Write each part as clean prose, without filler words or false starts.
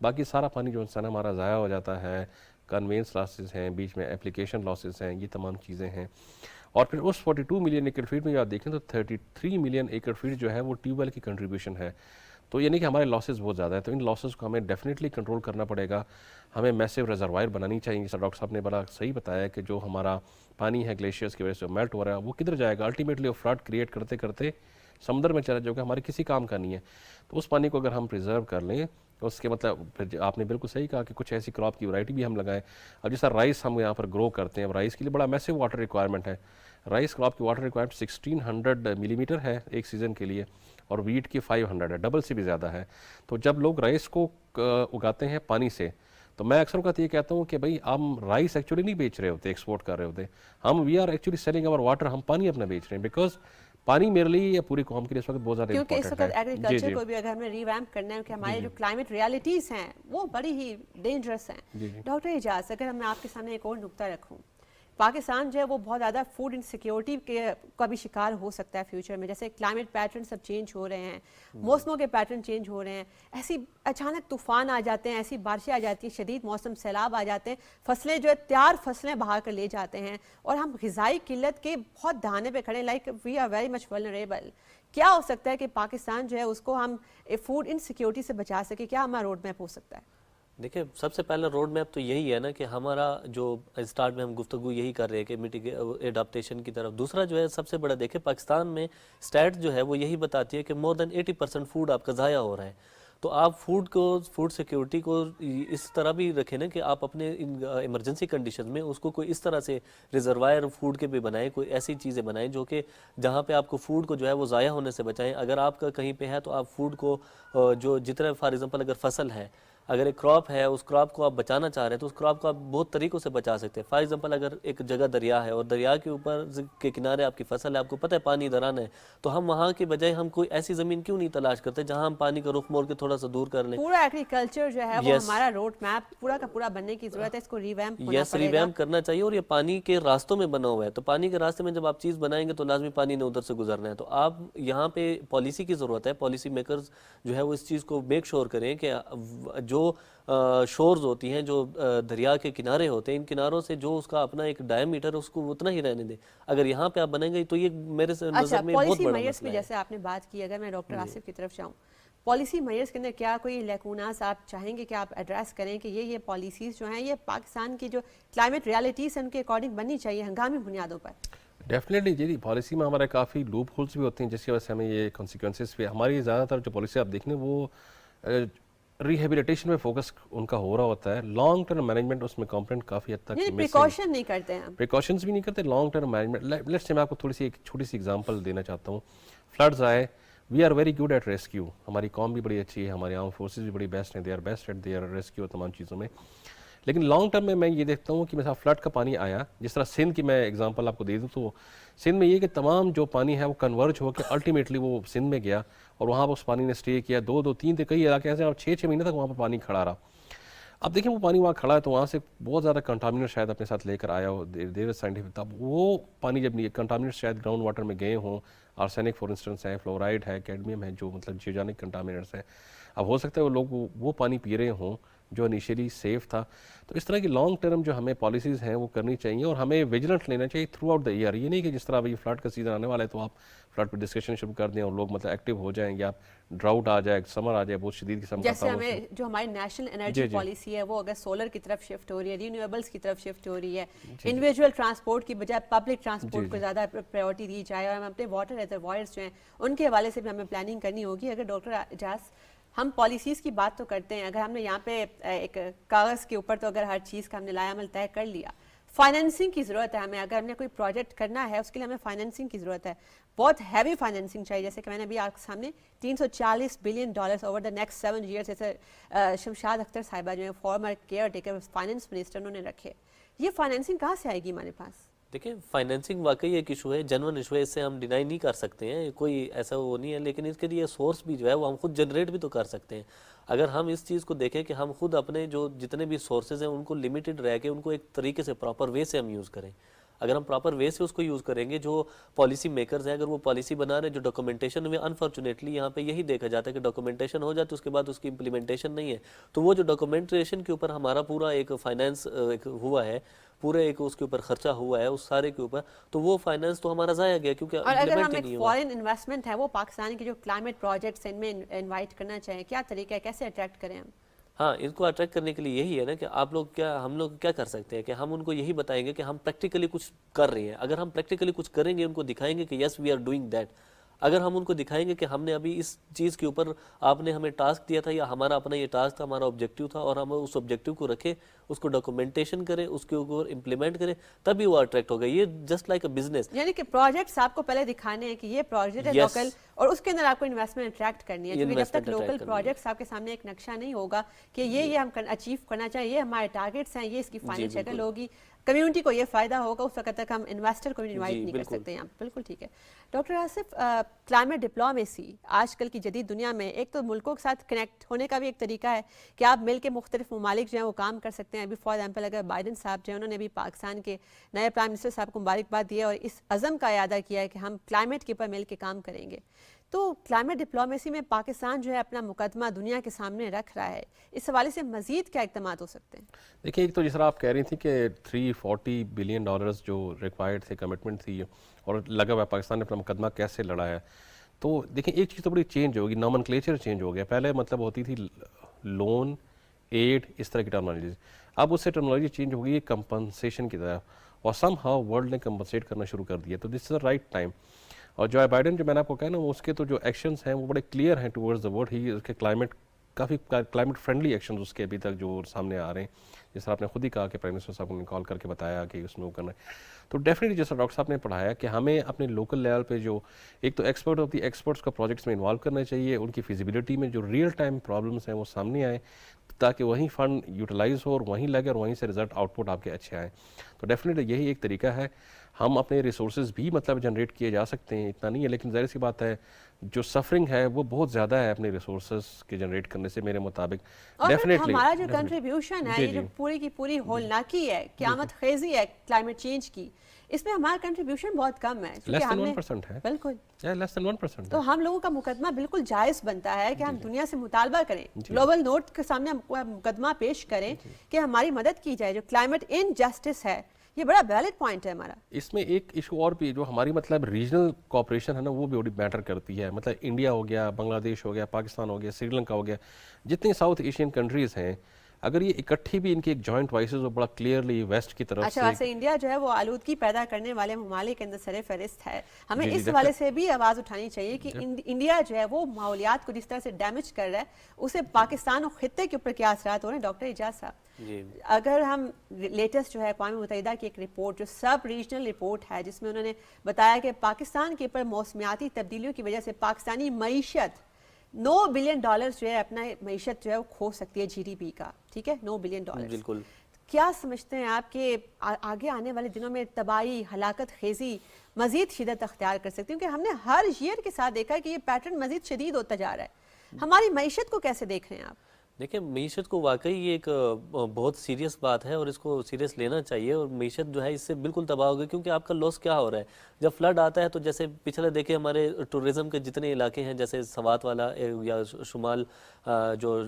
باقی سارا پانی جو انسان ہمارا ضائع ہو جاتا ہے، کنوینس لاسز ہیں، بیچ میں اپلیکیشن لاسز ہیں، یہ تمام چیزیں ہیں. اور پھر اس 42 ملین ایکڑ فیٹ میں آپ دیکھیں تو 33 ملین ایکڑ فیٹ جو ہے وہ ٹیوب ویل کی کنٹریبیوشن ہے. تو یعنی کہ ہمارے لاسز بہت زیادہ ہیں، تو ان لاسز کو ہمیں ڈیفینیٹلی کنٹرول کرنا پڑے گا. ہمیں میسو ریزروائر بنانی چاہیے، جیسا ڈاکٹر صاحب نے بڑا صحیح بتایا کہ جو ہمارا پانی ہے گلیشیئرس کی وجہ سے میلٹ ہو رہا ہے وہ کدھر جائے گا، الٹیمیٹلی وہ فلڈ کریٹ کرتے کرتے سمندر میں چلا جائے گا، ہمارے کسی کام کا نہیں ہے. تو اس پانی کو اگر ہم پریزرو کر لیں اس کے مطلب پھر آپ نے بالکل صحیح کہا کہ کچھ ایسی کراپ کی ورائٹی بھی ہم لگائیں. اب جیسا رائس ہم یہاں پر گرو کرتے ہیں، اب رائس کے لیے بڑا میسو واٹر ریکوائرمنٹ ہے. رائس کراپ کی واٹر ریکوائرمنٹ 1600 ملی میٹر ہے ایک سیزن کے لیے، اور ویٹ کی 500 ہے، ڈبل سے بھی زیادہ ہے. تو جب لوگ رائس کو اگاتے ہیں پانی سے، تو میں اکثر اوقات یہ کہتا ہوں کہ بھائی ہم رائس ایکچولی نہیں بیچ رہے ہوتے، ایکسپورٹ کر رہے ہوتے، ہم وی آر ایکچولی سیلنگ اور واٹر، ہم پانی اپنا بیچ رہے ہیں. بیکاز پانی میرے لیے یا پوری قوم کے لیے اس وقت بہت زیادہ کیونکہ اس امپورٹنٹ وقت ہے. ایگریکلچر کو بھی اگر ہمیں ریویمپ کرنا ہے کہ ہمارے جو کلائمیٹ ریالٹیز ہیں وہ بڑی ہی ڈینجرس ہیں. ڈاکٹر اعجاز، اگر میں آپ کے سامنے ایک اور نقطہ رکھوں، پاکستان جو ہے وہ بہت زیادہ فوڈ انسیکیورٹی کا بھی شکار ہو سکتا ہے فیوچر میں. جیسے کلائمیٹ پیٹرن سب چینج ہو رہے ہیں، موسموں کے پیٹرن چینج ہو رہے ہیں، ایسی اچانک طوفان آ جاتے ہیں، ایسی بارشیں آ جاتی ہیں، شدید موسم سیلاب آ جاتے ہیں، فصلیں جو ہے تیار فصلیں بہا کر لے جاتے ہیں، اور ہم غذائی قلت کے بہت دہانے پہ کھڑے ہیں. Like we are very much vulnerable. کیا ہو سکتا ہے کہ پاکستان جو ہے اس کو ہم فوڈ انسیکیورٹی سے بچا سکے؟ کیا ہمارا روڈ میپ ہو سکتا ہے؟ دیکھیں، سب سے پہلا روڈ میپ تو یہی ہے نا کہ ہمارا جو اسٹارٹ میں ہم گفتگو یہی کر رہے ہیں کہ ایڈاپٹیشن کی طرف. دوسرا جو ہے سب سے بڑا، دیکھیں پاکستان میں اسٹیٹ جو ہے وہ یہی بتاتی ہے کہ مور دین 80% فوڈ آپ کا ضائع ہو رہا ہے. تو آپ فوڈ سیکیورٹی کو اس طرح بھی رکھیں نا کہ آپ اپنے ایمرجنسی کنڈیشن میں اس کو کوئی اس طرح سے ریزروائر فوڈ کے بھی بنائیں، کوئی ایسی چیزیں بنائیں جو کہ جہاں پہ آپ کو فوڈ کو جو ہے وہ ضائع ہونے سے بچائیں. اگر آپ کا کہیں پہ ہے تو آپ فوڈ کو جو جتنا فار ایگزامپل اگر فصل ہے، اگر ایک کراپ ہے، اس کراپ کو آپ بچانا چاہ رہے ہیں تو اس کراپ کو آپ بہت طریقوں سے بچا سکتے ہیں. فار ایگزامپل اگر ایک جگہ دریا ہے اور دریا کے اوپر کے کنارے آپ کی فصل ہے، آپ کو پتہ ہے پانی ادھر آنا ہے، تو ہم وہاں کے بجائے ہم کوئی ایسی زمین کیوں نہیں تلاش کرتے جہاں ہم پانی کا رخ موڑ کے تھوڑا سا دور کر لیں. پورا ایگریکلچر جو ہے وہ ہمارا روڈ میپ پورا کا پورا بننے کی ضرورت ہے. اس کو ریویمپ ہونا پڑے گا. ریویمپ کرنا چاہیے، اور یہ پانی کے راستوں میں بنا ہوا ہے. تو پانی کے راستے میں جب آپ چیز بنائیں گے تو لازمی پانی نے ادھر سے گزرنا ہے. تو آپ یہاں پہ پالیسی کی ضرورت ہے. پالیسی میکرز جو ہے وہ اس چیز کو میک شور کریں کہ جو شورز ہوتی ہیں، جو دریا کے کنارے ہوتے ہیں، ان کناروں سے جو اس کا اپنا ایک ڈائم میٹر اس کو اتنا ہی رہنے دیں. اگر یہاں پہ آپ بنیں گے تو یہ میرے نظر میں بہت بڑا مسئلہ ہے. جیسے آپ نے بات کی، اگر میں ڈاکٹر آصف کی طرف جاؤں، پالیسی میئرز کے اندر کیا کوئی لیکوناز آپ چاہیں گے کہ آپ ایڈریس کریں کہ یہ پالیسیز جو ہیں یہ پاکستان کی جو کلائمیٹ ریالٹیز ہیں ان کے اکارڈنگ بننی چاہیے ہنگامی بنیادوں پر؟ ڈیفینیٹلی جی، پالیسی میں ہمارے کافی لوپ ہولس بھی ہوتے ہیں جس کی وجہ سے ہمیں یہ کانسیکوینسز بھی. ہماری زیادہ تر جو پالیسی آپ دیکھیں وہ ریہیبلیٹیشن میں فوکس ان کا ہو رہا ہوتا ہے. لانگ ٹرم مینجمنٹ اس میں کمپلینٹ کافی حد تک پریکاشن نہیں کرتے ہیں، پریکاشنز بھی نہیں کرتے. Long term management, let's say میں آپ کو تھوڑی سی ایک چھوٹی سی ایگزامپل دینا چاہتا ہوں. فلڈز آئے، we are very good at rescue. ہماری قوم بھی بڑی اچھی ہے، ہماری آرم فورسز بھی بڑی بیسٹ ہیں، they are best at their rescue تمام چیزوں میں. لیکن لانگ ٹرم میں یہ دیکھتا ہوں کہ مثلا فلڈ کا پانی آیا، جس طرح سندھ کی میں ایگزامپل آپ کو دے دوں تو سندھ میں یہ کہ تمام جو پانی ہے وہ کنورج ہو کے الٹیمیٹلی وہ سندھ میں گیا، اور وہاں پر اس پانی نے اسٹے کیا 2-3 کئی علاقے ایسے، اور 6 مہینے تک وہاں پر پانی کھڑا رہا. اب دیکھیں وہ پانی وہاں کھڑا ہے تو وہاں سے بہت زیادہ کنٹامنیٹ شاید اپنے ساتھ لے کر آیا ہو دیر سائنٹیفک. تب وہ پانی جب کنٹامنیٹ شاید گراؤنڈ واٹر میں گئے ہوں، آرسینک فار انسٹنس ہے، فلورائڈ ہے، کیڈمیم ہے، جو مطلب جیوجینک کنٹامنیٹس ہیں. اب ہو سکتا ہے وہ لوگ وہ پانی پی رہے ہوں جو انیشیلی سیف تھا. تو اس طرح کی لانگ ٹرم جو ہمیں پالیسیز ہیں وہ کرنی چاہیے، اور ہمیں ویجیلنٹ لینا چاہیے تھرو آؤٹ دا ایئر. یہ نہیں کہ جس طرح ابھی فلڈ کا سیزن آنے والا ہے تو آپ فلڈ پہ ڈسکشن شروع کر دیں اور لوگ مطلب ایکٹیو ہو جائیں، یا ڈراؤٹ آ جائے، سمر آ جائے بہت شدید قسم کا. جیسے ہمیں جو ہماری نیشنل انرجی پالیسی ہے وہ اگر سولر کی طرف شفٹ ہو رہی ہے، رینیویبلس کی طرف شفٹ ہو رہی ہے، انڈیویجول ٹرانسپورٹ کی بجائے پبلک ٹرانسپورٹ کو زیادہ پرائیورٹی دی جائے، اور ہم اپنے واٹر ریزروائرز جو ہیں ان کے حوالے سے بھی ہمیں پلاننگ کرنی ہوگی. اگر ڈاکٹر اعجاز ہم پالیسیز کی بات تو کرتے ہیں، اگر ہم نے یہاں پہ ایک کاغذ کے اوپر تو اگر ہر چیز کا ہم نے لائے عمل طے کر لیا، فائنینسنگ کی ضرورت ہے ہمیں. اگر ہم نے کوئی پروجیکٹ کرنا ہے اس کے لیے ہمیں فائنینسنگ کی ضرورت ہے، بہت ہیوی فائنینسنگ چاہیے. جیسے کہ میں نے ابھی آپ کے سامنے $340 billion over the next 7 years جیسے شمشاد اختر صاحبہ جو ہیں former caretaker finance minister انہوں نے رکھے. یہ فائنینسنگ کہاں سے آئے گی ہمارے پاس؟ دیکھیں فائنینسنگ واقعی ایک ایشو ہے، جنون ایشو ہے، اس سے ہم ڈینائی نہیں کر سکتے ہیں، کوئی ایسا وہ نہیں ہے. لیکن اس کے لیے سورس بھی جو ہے وہ ہم خود جنریٹ بھی تو کر سکتے ہیں. اگر ہم اس چیز کو دیکھیں کہ ہم خود اپنے جو جتنے بھی سورسز ہیں ان کو لمیٹڈ رہ کے ان کو ایک طریقے سے پراپر وے سے ہم یوز کریں. اگر ہم پراپر وے سے اس کو یوز کریں گے. جو پالیسی میکرز ہیں اگر وہ پالیسی بنا رہے ہیں, جو ڈاکومنٹیشن میں انفارچونیٹلی یہاں پہ یہی دیکھا جاتا ہے کہ ڈاکومنٹیشن ہو جاتی ہے اس کے بعد اس کی امپلیمنٹیشن نہیں ہے, تو وہ جو ڈاکومنٹیشن کے اوپر ہمارا پورا ایک فائنانس ہوا ہے, پورے ایک اس کے اوپر خرچہ ہوا ہے اس سارے کے اوپر, تو وہ فائنانس تو ہمارا ضائع گیا کیونکہ اور اگر ہم امپلیمنٹ ہی ایک نہیں ہوا. فارن انویسٹمنٹ ہے وہ پاکستان کے جو کلائمیٹ پروجیکٹس ہیں ان میں انوائٹ کرنا چاہیں, کیا طریقہ ہے, کیسے اٹریکٹ کریں ہم؟ ہاں, ان کو اٹریکٹ کرنے کے لیے یہی ہے نا کہ آپ لوگ ہم لوگ کیا کر سکتے ہیں کہ ہم ان کو یہی بتائیں گے کہ ہم پریکٹیکلی کچھ کر رہے ہیں. اگر ہم پریکٹیکلی کچھ کریں گے, ان کو دکھائیں گے کہ یس وی آر ڈوئنگ دیٹ, اگر ہم ان کو دکھائیں گے کہ ہم نے ابھی اس چیز کے اوپر آپ نے ہمیں ٹاسک دیا تھا یا ہمارا اپنا یہ ٹاسک تھا, ہمارا آبجیکٹیو تھا, اور ہم اس آبجیکٹیو کو رکھیں, اس کو ڈاکومنٹیشن کریں, اس کے اوپر امپلیمنٹ کریں, تبھی وہ اٹریکٹ ہوگا. یہ جسٹ لائک اے بزنس, یعنی کہ پروجیکٹس آپ کو پہلے دکھانے ہیں کہ یہ پروجیکٹ ہے Yes. لوکل, اور اس کے اندر آپ کو انویسٹمنٹ اٹریکٹ کرنی ہے, یہ کیونکہ جب تک investment attract لوکل کرنی ہے. پروجیکٹس آپ کے سامنے ایک نقشہ نہیں ہوگا کہ یہ ہم اچیو کرنا چاہیں, یہ ہمارے ٹارگیٹس ہیں, یہ اس کی فائنل شکل بالکل. ہوگی, کمیونٹی کو یہ فائدہ ہوگا, اس وقت تک ہم انویسٹر کو انوائٹ جی، نہیں کر بالکل. سکتے ہیں. بالکل ٹھیک ہے. ڈاکٹر آصف, کلائمیٹ ڈپلومیسی آج کل کی جدید دنیا میں ایک تو ملکوں کے ساتھ کنیکٹ ہونے کا بھی ایک طریقہ ہے کہ آپ مل کے مختلف ممالک جو ہیں وہ کام کر سکتے ہیں. ابھی فار ایگزامپل اگر بائیڈن صاحب جو ہیں انہوں نے بھی پاکستان کے نئے پرائم منسٹر صاحب کو مبارکباد دی ہے اور اس عزم کا اعادہ کیا ہے کہ ہم کلائمیٹ کے اوپر مل کے کام کریں گے. تو کلائمیٹ ڈپلومیسی میں پاکستان جو ہے اپنا مقدمہ دنیا کے سامنے رکھ رہا ہے, اس حوالے سے مزید کیا اقدامات ہو سکتے ہیں؟ دیکھیں, ایک تو جس طرح آپ کہہ رہی تھیں کہ $340 بلین جو ریکوائرڈ تھے, کمٹمنٹ تھی, اور لگا ہوا پاکستان نے اپنا مقدمہ کیسے لڑا ہے. تو دیکھیں ایک چیز تو بڑی چینج ہوگی, نامنکلیچر چینج ہو گیا. پہلے مطلب ہوتی تھی لون, ایڈ, اس طرح کی ٹرمنالوجیز. اب اس سے ٹرمنالوجی چینج ہو گئی کمپنسیشن کی طرف, اور سم ہاؤ ورلڈ نے کمپنسیٹ کرنا شروع کر دیا. تو دس از دا رائٹ ٹائم. اور جو بائیڈن جو میں نے آپ کو کہا نا, اس کے تو جو ایکشنز ہیں وہ بڑے کلیئر ہیں ٹورڈز دا ورلڈ. اس کے کافی کلائمیٹ فرینڈلی ایکشنز اس کے ابھی تک جو سامنے آ رہے ہیں. جس طرح آپ نے خود ہی کہا کہ پرائم منسٹر صاحب نے کال کر کے بتایا کہ اس میں وہ کرنا ہے. تو ڈیفینیٹلی جیسا ڈاکٹر صاحب نے پڑھایا کہ ہمیں اپنے لوکل لیول پہ جو ایک تو ایکسپرٹ ہوتی ہے, ایکسپرٹس کا پروجیکٹس میں انوالو کرنا چاہیے, ان کی فیزیبلٹی میں جو ریئل ٹائم پرابلمس ہیں وہ سامنے آئیں, تاکہ وہیں فنڈ یوٹیلائز ہو اور وہیں لگے اور وہیں سے رزلٹ آؤٹ پٹ آپ کے اچھے آئیں. تو ڈیفینیٹلی یہی ایک طریقہ ہے. ہم اپنے ریسورسز بھی مطلب جنریٹ کیے جا سکتے ہیں, اتنا نہیں ہے, لیکن ظاہر سی بات ہے جو سفرنگ ہے وہ بہت زیادہ ہے اپنے ریسورسز کے جنریٹ کرنے سے میرے مطابق. اور ڈیفینیٹلی ہمارا جو کنٹریبیوشن ہے, یہ جو پوری کی پوری ہولناکی ہے, قیامت خیزی ہے کلائمیٹ چینج کی, اس میں ہمارا کنٹریبیوشن بہت کم ہے. لیس دین 1% ہے. بالکل لیس دین 1%. تو ہم لوگوں کا مقدمہ بالکل جائز بنتا ہے کہ ہم دنیا سے مطالبہ کریں, گلوبل نورتھ کے سامنے مقدمہ پیش کریں کہ ہماری مدد کی جائے. جو کلائمیٹ انجسٹس ہے یہ بڑا ویلڈ پوائنٹ ہے ہمارا. اس میں ایک ایشو اور بھی جو ہماری مطلب ریجنل کوآپریشن ہے نا, وہ بھی بڑی میٹر کرتی ہے. مطلب انڈیا ہو گیا, بنگلہ دیش ہو گیا, پاکستان ہو گیا, سری لنکا ہو گیا, جتنے ساؤتھ ایشین کنٹریز ہیں, اگر یہ اکٹھی بھی ان کی ایک جوائنٹ وائسز ہو بڑا کلیئرلی ویسٹ کی طرف اچھا, ویسے انڈیا جو ہے وہ آلودگی پیدا کرنے والے ممالک کے اندر سر فہرست ہے. ہمیں اس حوالے سے بھی آواز اٹھانی چاہیے کہ انڈیا جو ہے وہ ماحولیات کو جس طرح سے ڈیمیج کر رہا ہے, اسے پاکستان اور خطے کے اوپر کیا اثرات ہو رہے ہیں. ڈاکٹر اعجاز صاحب, اگر ہم لیٹسٹ جو ہے اقوام متحدہ کی ایک رپورٹ جو سب ریجنل رپورٹ ہے, جس میں انہوں نے بتایا کہ پاکستان کے اوپر موسمیاتی تبدیلیوں کی وجہ سے پاکستانی معیشت $9 بلین جو ہے اپنا معیشت جو ہے وہ کھو سکتی ہے, جی ڈی پی کا, ٹھیک ہے, $9 بلین. بالکل. کیا سمجھتے ہیں آپ کہ آگے آنے والے دنوں میں تباہی, ہلاکت خیزی مزید شدت اختیار کر سکتی ہے؟ کیونکہ ہم نے ہر ایئر کے ساتھ دیکھا ہے کہ یہ پیٹرن مزید شدید ہوتا جا رہا ہے. ہماری معیشت کو کیسے دیکھ رہے ہیں آپ؟ دیکھیں, معیشت کو واقعی یہ ایک بہت سیریس بات ہے اور اس کو سیریس لینا چاہیے. اور معیشت جو ہے اس سے بالکل تباہ ہو گئی, کیونکہ آپ کا لاس کیا ہو رہا ہے جب فلڈ آتا ہے. تو جیسے پچھلے دیکھیں ہمارے ٹورزم کے جتنے علاقے ہیں, جیسے سوات والا یا شمال جو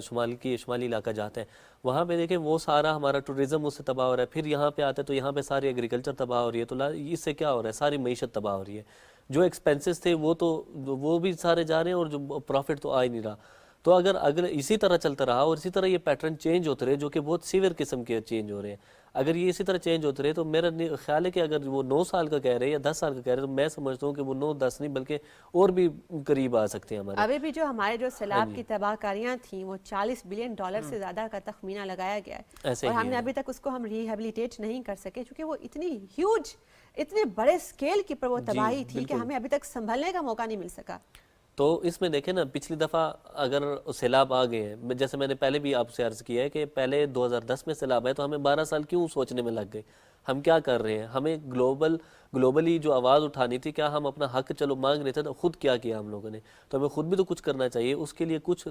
شمالی علاقہ جاتے ہیں, وہاں پہ دیکھیں وہ سارا ہمارا ٹورزم اس سے تباہ ہو رہا ہے. پھر یہاں پہ آتا ہے تو یہاں پہ ساری ایگریکلچر تباہ ہو رہی ہے. تو اس سے کیا ہو رہا ہے, ساری معیشت تباہ ہو رہی ہے. جو ایکسپینسز تھے وہ بھی سارے جا رہے ہیں, اور جو پروفٹ تو آ ہی نہیں رہا. تو اگر اسی طرح چلتا رہا اور اسی طرح یہ پیٹرن چینج ہوتے رہے, جو کہ بہت سیویئر قسم کے چینج ہو رہے ہیں, اگر یہ اسی طرح چینج ہوتے رہے, تو میرا خیال ہے کہ اگر وہ 9 سال کا کہہ رہے ہیں یا 10 سال کا کہہ رہے ہیں, تو میں سمجھتا ہوں کہ وہ 9-10 نہیں بلکہ اور بھی قریب آ سکتے ہیں ہمارے. ابھی بھی جو ہمارے جو سیلاب کی تباہ کاریاں تھیں وہ $40 بلین سے زیادہ کا تخمینہ لگایا گیا ہے, اور ہم نے ابھی تک اس کو ہم ریہیبلیٹیٹ نہیں کر سکے, کیونکہ وہ اتنی ہیوج, اتنے بڑے اسکیل کی پر وہ تباہی تھی کہ ہمیں ابھی تک سنبھلنے کا موقع نہیں مل سکا. تو اس میں دیکھیں نا, پچھلی دفعہ اگر سیلاب آ گئے ہیں, جیسے میں نے پہلے بھی آپ سے عرض کیا ہے کہ پہلے 2010 میں سیلاب ہے, تو ہمیں 12 سال کیوں سوچنے میں لگ گئے. ہم کیا کر رہے ہیں, ہمیں گلوبلی جو آواز اٹھانی تھی, کیا ہم اپنا حق چلو مانگ رہے تھے, تو خود کیا ہم لوگوں نے, تو ہمیں خود بھی تو کچھ کرنا چاہیے. اس کے لیے کچھ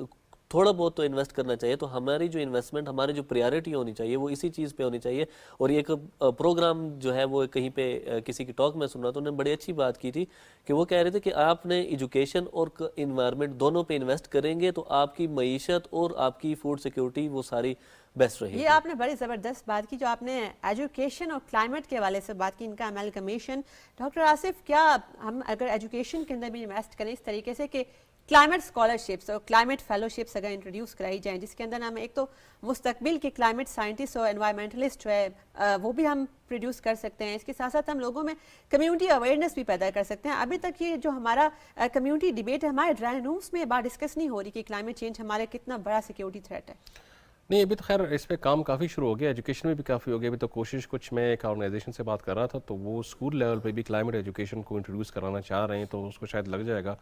تھوڑا بہت تو انویسٹ کرنا چاہیے. تو ہماری جو انویسٹمنٹ, ہماری جو پریارٹی ہونی چاہیے وہ اسی چیز پہ ہونی چاہیے. اور یہ ایک پروگرام جو ہے وہ کہیں پہ کسی کی ٹاک میں سن رہا تھا, انہوں نے بڑی اچھی بات کی تھی کہ وہ کہہ رہے تھے کہ آپ نے ایجوکیشن اور انوائرمنٹ دونوں پہ انویسٹ کریں گے تو آپ کی معیشت اور آپ کی فوڈ سیکیورٹی وہ ساری بیسٹ رہے گی. یہ آپ نے بڑی زبردست بات کی جو آپ نے ایجوکیشن اور کلائمیٹ کے حوالے سے بات کی, ان کا امیلگمیشن. ڈاکٹر آصف, کیا ہم اگر ایجوکیشن کے اندر بھی انویسٹ کریں اس طریقے سے کہ کلائمیٹ اسکالرشپس اور کلائمیٹ فیلوشپس اگر انٹروڈیوس کرائی جائیں, جس کے اندر ہم ایک تو مستقبل کے کلائمیٹ سائنٹسٹ اور انوائرمنٹلسٹ جو ہے وہ بھی ہم پروڈیوس کر سکتے ہیں, اس کے ساتھ ساتھ ہم لوگوں میں کمیونٹی اویئرنیس بھی پیدا کر سکتے ہیں. ابھی تک یہ جو ہمارا کمیونٹی ڈیبیٹ ہے, ہمارے ڈرائنگ رومس میں یہ بات ڈسکس نہیں ہو رہی کہ کلائمیٹ چینج ہمارے کتنا بڑا سیکیورٹی تھریٹ ہے. نہیں, ابھی تو خیر اس پہ کام کافی شروع ہو گیا, ایجوکیشن میں بھی کافی ہو گیا. ابھی تو کوشش کچھ, میں ایک آرگنائزیشن سے بات کر رہا تھا تو وہ اسکول لیول پہ بھی کلائمیٹ ایجوکیشن کو انٹروڈیوس کرانا چاہ رہے ہیں, تو اس کو شاید لگ جائے گا,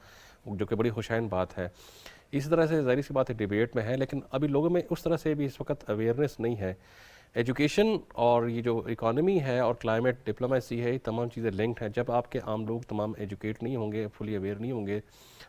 جو کہ بڑی خوشائن بات ہے. اسی طرح سے ظاہر سی بات ہے ڈیبیٹ میں ہے, لیکن ابھی لوگوں میں اس طرح سے بھی اس وقت اویئرنیس نہیں ہے. ایجوکیشن اور یہ جو اکانومی ہے اور کلائمیٹ ڈپلومیسی ہے, یہ تمام چیزیں لنکڈ ہیں. جب آپ کے عام لوگ تمام ایجوکیٹ نہیں ہوں گے, فلی اویئر نہیں ہوں گے,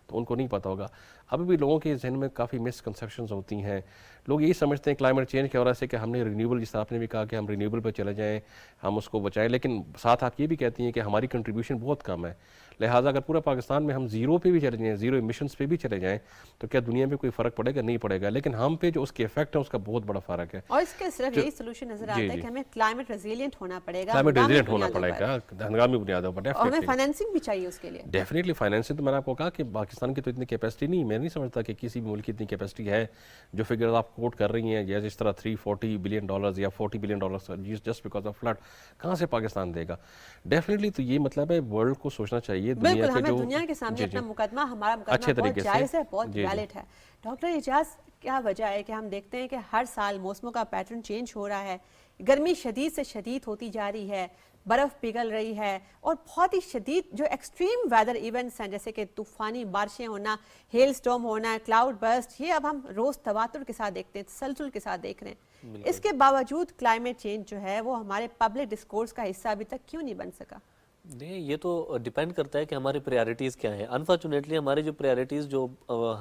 تو ان کو نہیں پتہ ہوگا. ابھی بھی لوگوں کے ذہن میں کافی مسکنسیپشنز ہوتی ہیں. لوگ یہی سمجھتے ہیں کلائمیٹ چینج کی وجہ سے کہ ہم نے رینیوبل, جس آپ نے بھی کہا کہ ہم رینیوبل پہ چلے جائیں, ہم اس کو بچائیں, لیکن ساتھ آپ یہ بھی کہتی ہیں کہ ہماری کنٹریبیوشن بہت کم ہے. لہٰذا اگر پورا پاکستان میں ہم زیرو پہ بھی چلے جائیں, زیرو ایمیشنز پہ بھی چلے جائیں, تو کیا دنیا میں کوئی فرق پڑے گا؟ نہیں پڑے گا. لیکن ہم پہ جو اس کے افیکٹ ہے اس کا بہت بڑا فرق ہے. اور اس کے صرف یہی سولوشن نظر آتا ہے کہ ہمیں کلائمیٹ ریزیلینٹ ہونا پڑے گا, کلائمیٹ ریزیلینٹ ہونا پڑے گا ہنگامی بنیادوں پر. اور ہمیں فائنینسنگ بھی چاہیے اس کے لیے. Definitely financing. تو میں نے آپ کو کہا کہ پاکستان کی تو اتنی کیپیسٹی نہیں, میں نہیں سمجھتا کہ کسی بھی ملک کی اتنی کیپیسٹی ہے. جو فگرز آپ کوٹ کر رہی ہیں, یا جس طرح $340 بلین یا $40 billion just because of flood, کہاں سے پاکستان دے گا؟ ڈیفینیٹلی. تو یہ مطلب ہے ورلڈ کو سوچنا چاہیے, بالکل ہمیں دنیا کے سامنے اپنا مقدمہ, ہمارا مقدمہ بہت جائز ہے, بہت ویلڈ ہے. ڈاکٹر اعجاز, کیا وجہ ہے کہ ہم دیکھتے ہیں کہ ہر سال موسموں کا پیٹرن چینج ہو رہا ہے, گرمی شدید سے شدید ہوتی جا رہی ہے, برف پگھل رہی ہے, اور بہت ہی شدید جو ایکسٹریم ویدر ایونٹس ہیں جیسے کہ طوفانی بارشیں ہونا, ہیل سٹارم ہونا, کلاؤڈ برسٹ, یہ اب ہم روز تواتر کے ساتھ دیکھتے ہیں, تسلسل کے ساتھ دیکھ رہے ہیں. اس کے باوجود کلائمیٹ چینج جو ہے وہ ہمارے پبلک ڈسکورس کا حصہ ابھی تک کیوں نہیں بن سکا؟ نہیں, یہ تو ڈیپینڈ کرتا ہے کہ ہماری پریارٹیز کیا ہیں. انفارچونیٹلی ہماری جو پریارٹیز جو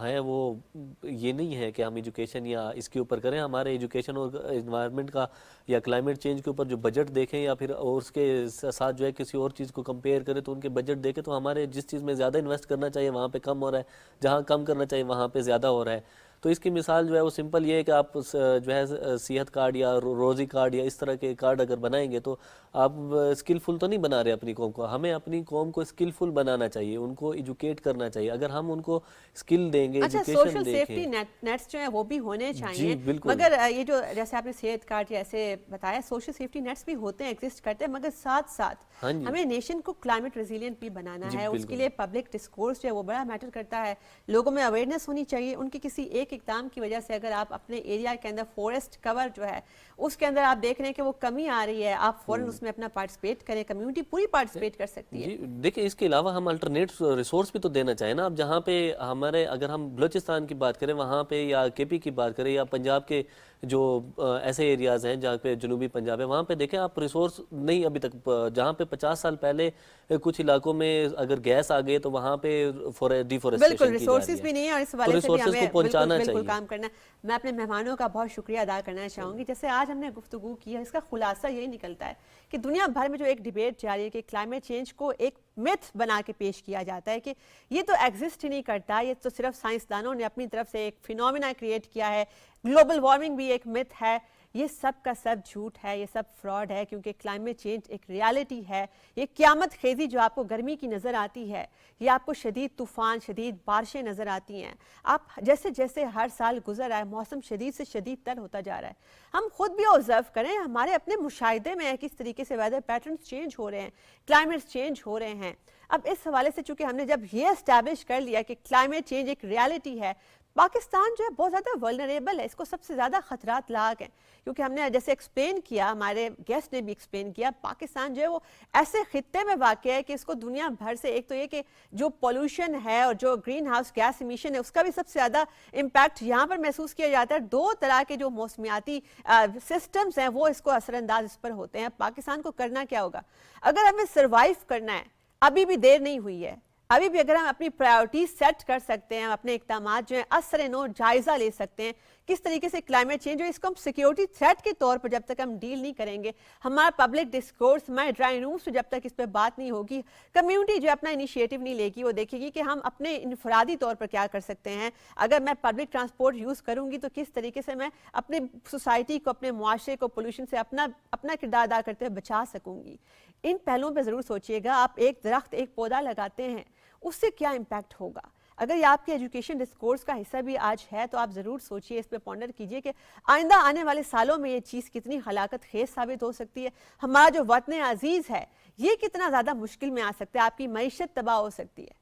ہیں وہ یہ نہیں ہے کہ ہم ایجوکیشن یا اس کے اوپر کریں. ہمارے ایجوکیشن اور انوائرمنٹ کا یا کلائمیٹ چینج کے اوپر جو بجٹ دیکھیں, یا پھر اور اس کے ساتھ جو ہے کسی اور چیز کو کمپیئر کریں تو ان کے بجٹ دیکھیں, تو ہمارے جس چیز میں زیادہ انویسٹ کرنا چاہیے وہاں پہ کم ہو رہا ہے, جہاں کم کرنا چاہیے وہاں پہ زیادہ ہو رہا ہے. تو اس کی مثال جو ہے وہ سمپل یہ ہے کہ آپ جو ہے صحت کارڈ یا روزی کارڈ یا اس طرح کے کارڈ اگر بنائیں گے تو آپ اسکلفل تو نہیں بنا رہے اپنی قوم کو. ہمیں اپنی قوم کو اسکلفل بنانا چاہیے, ان کو ایجوکیٹ کرنا چاہیے. اگر ہم ان کو اسکل دیں گے, سوشل سیفٹی نیٹس جو ہیں وہ بھی ہونے چاہیے, مگر یہ جو جیسے آپ نے صحت کارڈ یا ایسے بتایا, سوشل سیفٹی نیٹس بھی ہوتے ہیں, ایگزسٹ کرتے ہیں, مگر ساتھ ساتھ ہمیں نیشن کو کلائمیٹ ریزیلینٹ بھی بنانا ہے. اس کے لیے پبلک ڈسکورس جو ہے وہ بڑا میٹر کرتا ہے, لوگوں میں اویئرنیس ہونی چاہیے. ان کی کسی ایک اقدام کی وجہ سے اگر آپ اپنے ایریا کے اندر فورسٹ کور جو ہے اس کے اندر آپ دیکھ رہے ہیں کہ وہ کمی آ رہی ہے, آپ فوراً اس میں اپنا پارٹیسپیٹ کریں, کمیونٹی پوری پارٹیسپیٹ کر سکتی ہے. دیکھیں اس کے علاوہ ہم الٹرنیٹ ریسورس بھی تو دینا چاہیں نا. اب جہاں پہ ہمارے, اگر ہم بلوچستان کی بات کریں وہاں پہ, یا کے پی کی بات کریں, یا پنجاب کے جو ایسے ایریاز ہیں جہاں پہ جنوبی پنجاب ہے, وہاں پہ دیکھیں آپ ریسورس نہیں ابھی تک. جہاں پہ 50 سال پہلے کچھ علاقوں میں اگر گیس آ گئے تو وہاں پہ ڈیفورسٹیشن بالکل ریسورسز بھی نہیں ہے, اور اس والے سے بھی ہمیں بالکل کام کرنا ہے. میں اپنے مہمانوں کا بہت شکریہ ادا کرنا چاہوں گی. جیسے آج ہم نے گفتگو کی ہے, اس کا خلاصہ یہی نکلتا ہے کہ دنیا بھر میں جو ایک ڈیبیٹ جاری ہے کہ کلائمیٹ چینج کو ایک میتھ بنا کے پیش کیا جاتا ہے کہ یہ تو ایگزسٹ ہی نہیں کرتا, یہ تو صرف سائنسدانوں نے اپنی طرف سے ایک فینومینا کریٹ کیا ہے, گلوبل وارمنگ بھی ایک میتھ ہے. یہ سب کا سب جھوٹ ہے, یہ سب فراڈ ہے, کیونکہ کلائمیٹ چینج ایک ریالٹی ہے. یہ قیامت خیزی جو آپ کو گرمی کی نظر آتی ہے, یہ آپ کو شدید طوفان, شدید بارشیں نظر آتی ہیں, آپ جیسے جیسے ہر سال گزر رہا ہے موسم شدید سے شدید تر ہوتا جا رہا ہے. ہم خود بھی آبزرو کریں, ہمارے اپنے مشاہدے میں کس طریقے سے ویدر پیٹرنز چینج ہو رہے ہیں, کلائمیٹ چینج ہو رہے ہیں. اب اس حوالے سے چونکہ ہم نے جب یہ اسٹیبلش کر لیا کہ کلائمیٹ چینج ایک ریالٹی ہے, پاکستان جو ہے بہت زیادہ ولنریبل ہے, اس کو سب سے زیادہ خطرات لاحق ہیں. کیونکہ ہم نے جیسے ایکسپلین کیا, ہمارے گیسٹ نے بھی ایکسپلین کیا, پاکستان جو ہے وہ ایسے خطے میں واقع ہے کہ اس کو دنیا بھر سے, ایک تو یہ کہ جو پولوشن ہے اور جو گرین ہاؤس گیس ایمیشن ہے اس کا بھی سب سے زیادہ امپیکٹ یہاں پر محسوس کیا جاتا ہے. 2 طرح کے جو موسمیاتی سسٹمز ہیں وہ اس کو اثر انداز اس پر ہوتے ہیں. پاکستان کو کرنا کیا ہوگا اگر ہمیں سروائیو کرنا ہے؟ ابھی بھی دیر نہیں ہوئی ہے, ابھی بھی اگر ہم اپنی پرائیورٹیز سیٹ کر سکتے ہیں, اپنے اقدامات جو ہیں اثر نو جائزہ لے سکتے ہیں کس طریقے سے کلائمیٹ چینج جو اس کو ہم سیکیورٹی تھریٹ کے طور پر جب تک ہم ڈیل نہیں کریں گے, ہمارا پبلک ڈسکورس, ہمارے ڈرائنگ رومس میں جب تک اس پہ بات نہیں ہوگی, کمیونٹی جو اپنا انیشیٹو نہیں لے گی, وہ دیکھے گی کہ ہم اپنے انفرادی طور پر کیا کر سکتے ہیں. اگر میں پبلک ٹرانسپورٹ یوز کروں گی تو کس طریقے سے میں اپنے سوسائٹی کو, اپنے معاشرے کو پولوشن سے اپنا کردار ادا کرتے ہوئے بچا سکوں گی. ان پہلوؤں پہ ضرور سوچئے گا. آپ ایک درخت, ایک پودا لگاتے ہیں, اس سے کیا امپیکٹ ہوگا. اگر یہ آپ کے ایجوکیشن ڈسکورس کا حصہ بھی آج ہے تو آپ ضرور سوچئے, اس پہ پونڈر کیجئے کہ آئندہ آنے والے سالوں میں یہ چیز کتنی ہلاکت خیز ثابت ہو سکتی ہے. ہمارا جو وطن عزیز ہے یہ کتنا زیادہ مشکل میں آ سکتا ہے, آپ کی معیشت تباہ ہو سکتی ہے.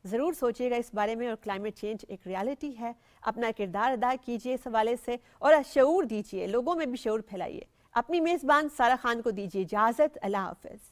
ضرور سوچئے گا اس بارے میں. اور کلائمیٹ چینج ایک ریالٹی ہے, اپنا کردار ادا کیجئے اس حوالے سے اور شعور دیجئے, لوگوں میں بھی شعور پھیلائیے. اپنی میزبان سارہ خان کو دیجئے اجازت. اللہ حافظ.